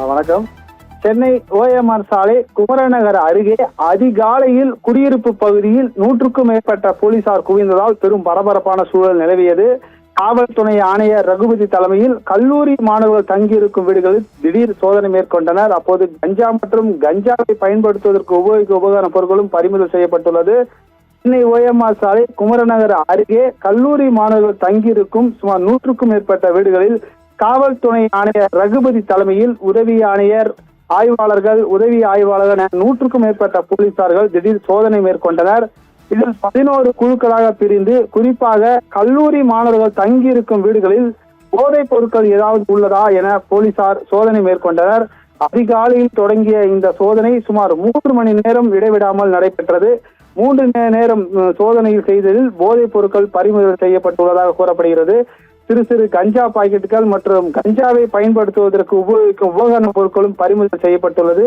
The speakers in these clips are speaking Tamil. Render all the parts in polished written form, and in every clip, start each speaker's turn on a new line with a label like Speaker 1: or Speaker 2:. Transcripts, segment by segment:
Speaker 1: வணக்கம். சென்னை ஓஎம்ஆர் சாலை குமரநகர் அருகே அதிகாலையில் குடியிருப்பு பகுதியில் 100க்கும் மேற்பட்ட போலீசார் குவிந்ததால் பெரும் பரபரப்பான சூழல் நிலவியது. காவல் துணை ஆணையர் ரகுபதி தலைமையில் கல்லூரி மாணவர்கள் தங்கியிருக்கும் வீடுகளில் திடீர் சோதனை மேற்கொண்டனர். அப்போது கஞ்சா மற்றும் கஞ்சாவை பயன்படுத்துவதற்கு உபயோகிக்கும் உபகரண பொருட்களும் பறிமுதல் செய்யப்பட்டுள்ளது. சென்னை ஓஎம்ஆர் சாலை குமரநகர் அருகே கல்லூரி மாணவர்கள் தங்கியிருக்கும் சுமார் 100க்கும் மேற்பட்ட வீடுகளில் காவல் துணை ஆணையர் ரகுபதி தலைமையில் உதவி ஆணையர், ஆய்வாளர்கள், உதவி ஆய்வாளர்கள் 100க்கும் மேற்பட்ட போலீசார்கள் திடீர் சோதனை மேற்கொண்டனர். இதில் 11 குழுக்களாக பிரிந்து குறிப்பாக கல்லூரி மாணவர்கள் தங்கியிருக்கும் வீடுகளில் போதைப் பொருட்கள் ஏதாவது உள்ளதா என போலீசார் சோதனை மேற்கொண்டனர். அதிகாலையில் தொடங்கிய இந்த சோதனை சுமார் 3 மணி நேரம் இடைவிடாமல் நடைபெற்றது. 3 நேரம் சோதனையில் செய்ததில் போதைப் பொருட்கள் பறிமுதல் செய்யப்பட்டுள்ளதாக கூறப்படுகிறது. சிறு சிறு கஞ்சா பாக்கெட்டுகள் மற்றும் கஞ்சாவை பயன்படுத்துவதற்கு உபயோகிக்கும் உபகரண பொருட்களும் பறிமுதல் செய்யப்பட்டுள்ளது.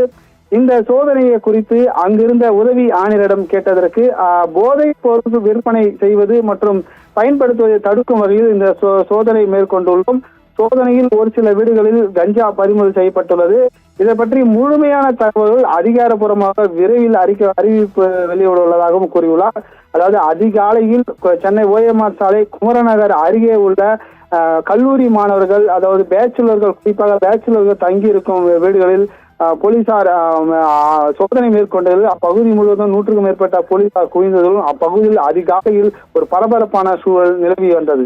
Speaker 1: இந்த சோதனையை குறித்து அங்கிருந்த உதவி ஆணையரிடம் கேட்டதற்கு போதைப் பொருள் விற்பனை செய்வது மற்றும் பயன்படுத்துவதை தடுக்கும் வகையில் இந்த சோதனை மேற்கொண்டுள்ளோம். சோதனையில் ஒரு சில வீடுகளில் கஞ்சா பறிமுதல் செய்யப்பட்டுள்ளது. இதை பற்றி முழுமையான தகவல்கள் அதிகாரப்பூர்வமாக விரைவில் அறிவிப்பு வெளியிடவுள்ளதாகவும் கூறியுள்ளார். அதாவது அதிகாலையில் சென்னை ஓஎம்ஆர் சாலை குமரநகர் அருகே உள்ள கல்லூரி மாணவர்கள், அதாவது பேச்சுலர்கள், குறிப்பாக பேச்சுலர்கள் தங்கியிருக்கும் வீடுகளில் போலீசார் சோதனை மேற்கொண்டதில் அப்பகுதி முழுவதும் 100க்கும் மேற்பட்ட போலீசார் குவிந்ததும் அப்பகுதியில் அதிகாலையில் ஒரு பரபரப்பான சூழல் நிலவி வந்தது.